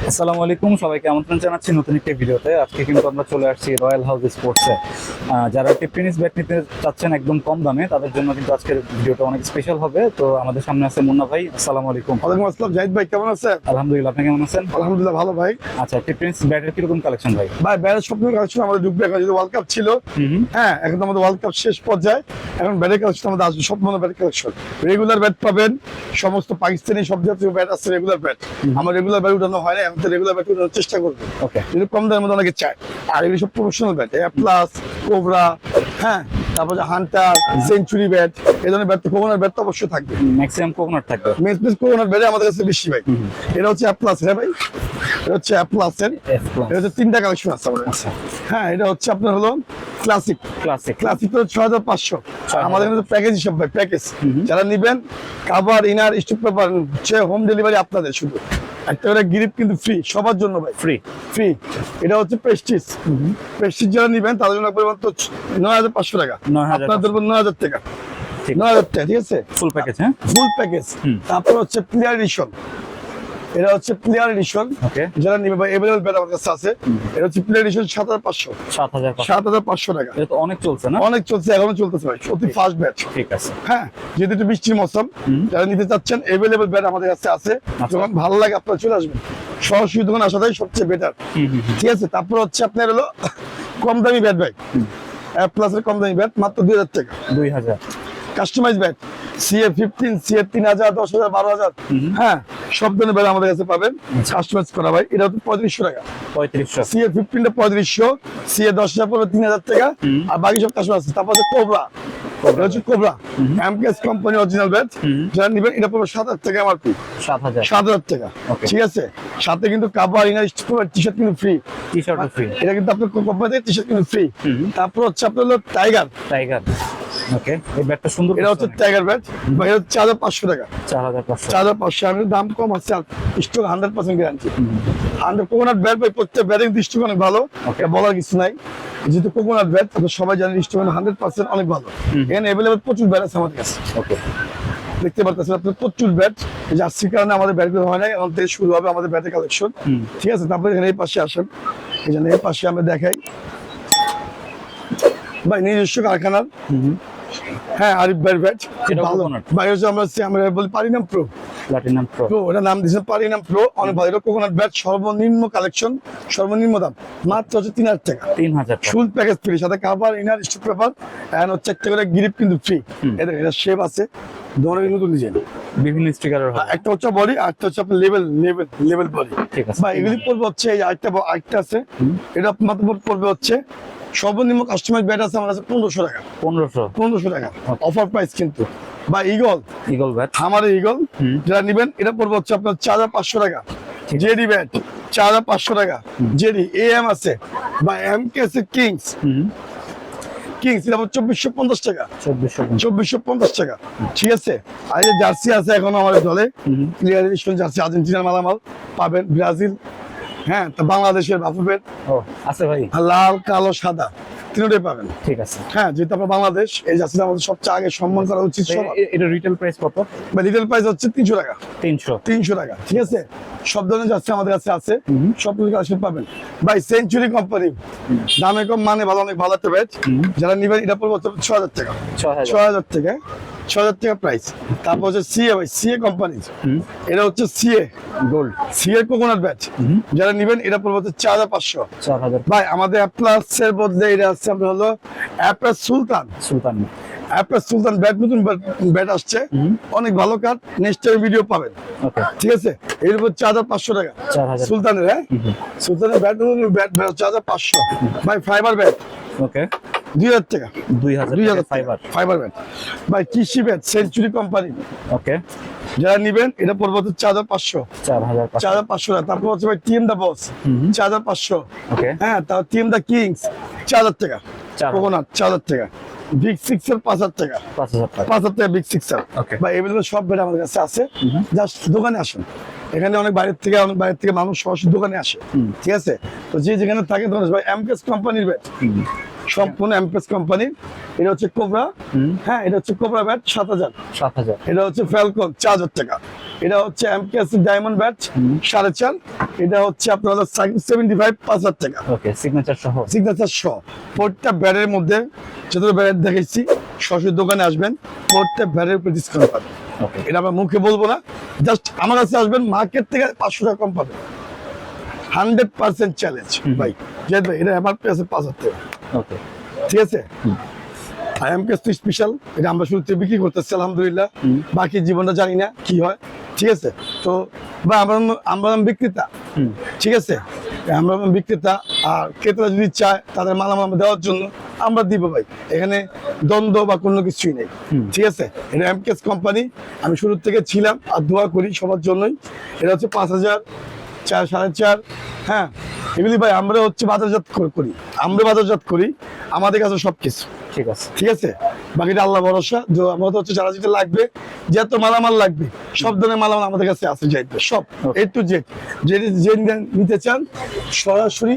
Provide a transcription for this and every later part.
আসসালামু আলাইকুম, সবাইকে আমন্ত্রণ জানাচ্ছি নতুন একটি ভিডিওতে। আজকে কিন্তু আমরা চলে আসছি রয়্যাল হাউস স্পোর্টসে। যারা টেনিস ব্যাট নিতে চাচ্ছেন একদম কম দামে, তাদের জন্য কিন্তু আজকের ভিডিওটা অনেক স্পেশাল হবে। তো আমাদের সামনে আছে মুন্না ভাই। আসসালামু আলাইকুম। ওয়ালাইকুম আসসালাম। জাহিদ ভাই কেমন আছেন? আলহামদুলিল্লাহ, আপনি কেমন আছেন? আলহামদুলিল্লাহ ভালো ভাই। আচ্ছা, টেনিস ব্যাটের কিরকম কালেকশন ভাই? ভাই ব্যাটের স্বপ্ন কালেকশন আমাদের ঢুকবে, এখন যদি ওয়ার্ল্ড কাপ ছিল, হ্যাঁ এখন তো আমাদের ওয়ার্ল্ড কাপ শেষ পর্যায়ে, এখন ব্যাটের কালেকশন আমাদের আসবে, স্বপ্ন ব্যাটের কালেকশন। রেগুলার ব্যাট পাবেন, সমস্ত পাকিস্তানি সব জাতীয় ব্যাট আছে রেগুলার ব্যাট। আমার রেগুলার ব্যাট উঠানো হয় না, এখন তো রেগুলার ব্যাট উঠানোর চেষ্টা করবো, ওকে, যদি কম দামের মধ্যে অনেকে চায়। আর এগুলি সব প্রফেশনাল ব্যাট, এ প্লাস, কোবরা, হ্যাঁ, তারপর হান্টার, সেঞ্চুরি ব্যাট, এই ধরনের ব্যাট, কোকোনাট ব্যাট তো অবশ্যই থাকবে। ম্যাক্সিমাম কোকোনাট থাকবে। কোকোনাট ব্যাট আমাদের কাছে বেশি ভাই। এটা হচ্ছে প্লাস, হ্যাঁ ভাই, এটা হচ্ছে প্লাসের, এটা হচ্ছে তিনটা কালেকশন আছে আমাদের। আচ্ছা, হ্যাঁ, এটা হচ্ছে আপনার হলো ক্লাসিক। ক্লাসিক তো 6500 আমাদের কিন্তু প্যাকেজ হিসাব ভাই, প্যাকেজ। যারা নিবেন cover, inner, stick paper, home delivery আপনাদের, শুধু একটা করে গ্রিপ কিন্তু ফ্রি সবার জন্য ভাই, ফ্রি ফ্রি। এটা হচ্ছে প্রেস্টিজ। প্রেস্টিজ যারা নিবেন তাদের জন্য পরিমাণ তো 9500 টাকা, আপনাদের 9000 টাকা, 9000 টাকা, ঠিক আছে, ফুল প্যাকেজ। হ্যাঁ, ফুল প্যাকেজ। তারপর হচ্ছে প্লেয়ার এডিশন, এটা হচ্ছে প্লেয়ার এডিশন, যারা নিবে ভাই अवेलेबल ব্যাট আমার কাছে আছে। এটা হচ্ছে প্লেয়ার এডিশন 7500 টাকা। এটা তো অনেক চলছে না? অনেক চলছে, এখনো চলতেছে ভাই, অতি ফাস্ট ব্যাট। ঠিক আছে, হ্যাঁ, যেহেতু একটু বৃষ্টির মৌসুম, যারা নিতে চাচ্ছেন अवेलेबल ব্যাট আমাদের কাছে আছে। যখন ভালো লাগে আপনারা চলে আসবেন, সরাসরি দোকানে আসাটাই সবচেয়ে বেটার, ঠিক আছে। তারপর হচ্ছে আপনার হলো কম দামি ব্যাট ভাই, প্লাস এর কম দামি ব্যাট মাত্র 2000 টাকা। 2000 কাস্টমাইজ ব্যাট, সিএ 15, সিএ 3000, 10000, 12000, হ্যাঁ, সব ধরনের ব্যাট আমাদের কাছে পাবেন কাস্টমাইজ করা ভাই। এটা হচ্ছে 3500 টাকা। 3500 সিএ 15টা 3500, সিএ 10000 পড়বে 3000 টাকা, আর বাকি সব কাস্টমাইজ আছে। তারপর কোবরা, এটা হচ্ছে cobra MKS company original bat, যারা নিবেন এটা পড়বে 7000 টাকা এমআরপি, 7000 টাকা, ঠিক আছে। সাথে কিন্তু কাভার, ইনার, টি-শার্ট কিন্তু ফ্রি, টি-শার্ট ফ্রি, এটা কিন্তু আপনার কোম্পানি থেকে টি-শার্ট কিন্তু ফ্রি। তারপর হচ্ছে আপনার হলো টাইগার, ওকে, এই ব্যাটটা সুন্দর। এটা হচ্ছে টাইগার ব্যাট, এটা হচ্ছে 4500 টাকা। 4500 আমি দাম কম আছে, স্টক 100% গ্যারান্টি। 100 কোকোনাট ব্যাট ভাই, প্রত্যেক ব্যাটিং স্টক অনেক ভালো, এটা বলার কিছু নাই। যেহেতু কোকোনাট ব্যাট আপনারা সবাই জানেন, স্টক 100% অনেক ভালো। এখানে अवेलेबल প্রচুর ব্যাট আছে আমাদের কাছে, ওকে, দেখতে পারতেছেন আপনার প্রচুর ব্যাট। জার্সির কারণে আমাদের ব্যাটগুলো হয় নাই, এখন থেকে শুরু হবে আমাদের ব্যাটের কালেকশন, ঠিক আছে। তারপরে এখানে এই পাশে আসেন, এই জন্য এই পাশে আমরা দেখাই ভাই নিজস্ব কারখানার, হ্যাঁ, আরিফ ভাইয়ের ব্যাট ভালো ভাই। হচ্ছে আমরা বলি প্লাটিনাম প্রো, ওটা নাম দিয়েছে প্লাটিনাম প্রো, অনেক ভালো। এটা কোকোনাট ব্যাট, সর্বনিম্ন কালেকশন, সর্বনিম্ন দাম মাত্র হচ্ছে 3000 টাকা। ফুল প্যাকেজ ফ্রি, সাথে cover, inner, stick paper, and হচ্ছে একটা করে গ্রিপ কিন্তু ফ্রি। এটা শেপ আছে, ধরনের নতুন ডিজাইন, বিভিন্ন স্টিকারের, একটা হচ্ছে বডি, আর একটা হচ্ছে আপনার লেভেল বডি, ঠিক আছে ভাই। এগুলি পড়বে হচ্ছে এই আরেকটা আছে, এটা মাত্র পড়বে হচ্ছে সর্বনিম্ন কাস্টমাইজ ব্যাট আছে আমার কাছে 1500 টাকা। 1500 টাকা অফার প্রাইস কিন্তু। বা ইগল ব্যাট, আমার ইগল যারা নিবেন এটা পড়বে হচ্ছে আপনার 4500 টাকা। জেডি ব্যাট 4500 টাকা। জেডি এএম আছে বা এমকেএস কিংস, এটা 2450 টাকা, 2450 টাকা, ঠিক আছে। আর এই জার্সি আছে এখন আমাদের দলে, প্লেয়ার এডিশন জার্সি, আর্জেন্টিনার মালামাল পাবেন, ব্রাজিল, হ্যাঁ, তো বাংলাদেশের বাফুফের আছে ভাই, লাল, কালো, সাদা, তিনটাই পাবেন, ঠিক আছে। হ্যাঁ, যেহেতু আমরা বাংলাদেশ, এই জার্সিটা আমাদের সবচেয়ে আগে সম্মান করা উচিত। এটা রিটেল প্রাইস কত? রিটেল প্রাইস হচ্ছে 300 টাকা। 300 টাকা, ঠিক আছে। সব ধরনের জার্সি আমাদের কাছে আছে, সব কিছু কালেকশন পাবেন ভাই। সেঞ্চুরি কোম্পানি, দামে কম, মানে ভালো, অনেক ভালো একটা ব্যাট। যারা নিবেন এটা পড়বে 6000 টাকা, 6000 টাকা, 6000 টাকা প্রাইস। তারপর হচ্ছে সিএ ভাই, সিএ কোম্পানি, এটা হচ্ছে CA gold, CA coconut bat, যারা নিবেন এটা পড়বে হচ্ছে 4500 ভাই। আমাদের অ্যাপ্লাসের বদলে এটা আছে আপনার হলো অ্যাপ্লাস সুলতান ব্যাট, নতুন ব্যাট আসছে, অনেক ভালো কাট, নেক্সট টাইম ভিডিও পাবেন, ঠিক আছে। এর উপর 4500 টাকা সুলতানের, হ্যাঁ, সুলতানের ব্যাট, নতুন ব্যাট 4500 ভাই। ফাইবার ব্যাট, ওকে, 2000 টাকা, 2000 ফাইবার ব্যাট ভাই। কৃষি ব্যাট, সেঞ্চুরি কোম্পানি, ওকে, যারা নিবেন এটা পড়বে হচ্ছে 4500 টাকা। তারপর হচ্ছে ভাই টিএম দা বস 4500, হ্যাঁ, তারপর টিএম দা কিংস 4000 টাকা, কোকোনাট 4000 টাকা, বিগ সিক্সের 5000 টাকা, 5000 টাকা বিগ সিক্সের ভাই। এগুলো সব ব্যাট আমাদের কাছে আছে, জাস্ট দোকানে আসুন। এখানে অনেক বাইরের থেকে মানুষ সরাসরি দোকানে আসে, ঠিক আছে। তো যে যেখানে থাকে ভাই, এমকেএস কোম্পানির ব্যাট, সম্পূর্ণ এমপেস কোম্পানির। এটা হচ্ছে কোবরা, হ্যাঁ এটা হচ্ছে কোবরা ব্যাট 7000, 7000, এটা হচ্ছে ফ্যালকন 4000 টাকা, এটা হচ্ছে এমকেএস ডায়মন্ড ব্যাট 4.5, এটা হচ্ছে আপনার 75 5000 টাকা। ওকে, সিগনেচার সহ। সিগনেচার সহ প্রত্যেকটা ব্যাটের মধ্যে যতটা ব্যাট দেখাইছি সরাসরি দোকানে আসবেন, প্রত্যেক ব্যাটের উপরে ডিসকাউন্ট পাবেন। ওকে, এটা আমরা মুখে বলবো না, জাস্ট আমার কাছে আসবেন, মার্কেট থেকে 500 টাকা কম পাবেন। 100% চ্যালেঞ্জ ভাই, জেদ ভাই এটা এমআরপি আছে 5000 টাকা। ওকে, ঠিক আছে। আইএমকেএস তো স্পেশাল, এটা আমরা শুরু থেকে বিক্রি করতেছি আলহামদুলিল্লাহ। বাকি জীবনটা জানি না কি হয়, ঠিক আছে। তো বা আমরা বিক্রেতা, ঠিক আছে, আমরা বিক্রেতা। আর ক্রেতারা যদি চায় তাদের মালামাল আমরা দেওয়ার জন্য আমরা দিব ভাই, এখানে দ্বন্দ্ব বা কোনো কিছুই নেই, ঠিক আছে। এটা এমকেএস কোম্পানি, আমি শুরু থেকে ছিলাম আর দোয়া করি সবার জন্যই। এটা হচ্ছে 5000, 4, 4.5, হ্যাঁ এগুলি ভাই আমরা হচ্ছে বাজারজাত করি, আমরা বাজারজাত করি, আমাদের কাছে সবকিছু ঠিক আছে। ঠিক আছে। বাকিটা আল্লাহ ভরসা। যে আমাদের হচ্ছে যারা যেটা লাগবে, যত মালামাল লাগবে সব ধরনের মালামাল আমাদের কাছে আছে, যাইবে সব A to Z। যে নিতে চান সরাসরি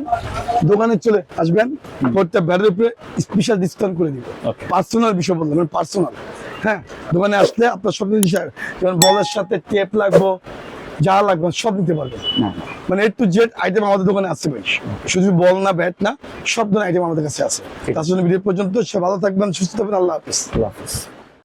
দোকানে চলে আসবেন, প্রত্যেক ব্যাটের উপরে স্পেশাল ডিসকাউন্ট করে দিব। Okay. পার্সোনাল বিষয় বললাম, পার্সোনাল, হ্যাঁ। দোকানে আসলে আপনার সব কিছু যেমন বলের সাথে টেপ লাগবো, যা লাগবে সব নিতে পারবেন। মানে A to Z আইটেম আমাদের দোকানে আছে ভাই, শুধু বল না ব্যাট না, সব ধরনের আইটেম আমাদের কাছে আছে। তার জন্য ভিডিও পর্যন্ত সব ভালো থাকবেন, সুস্থ থাকবেন, আল্লাহ হাফেজ। আল্লাহ হাফেজ।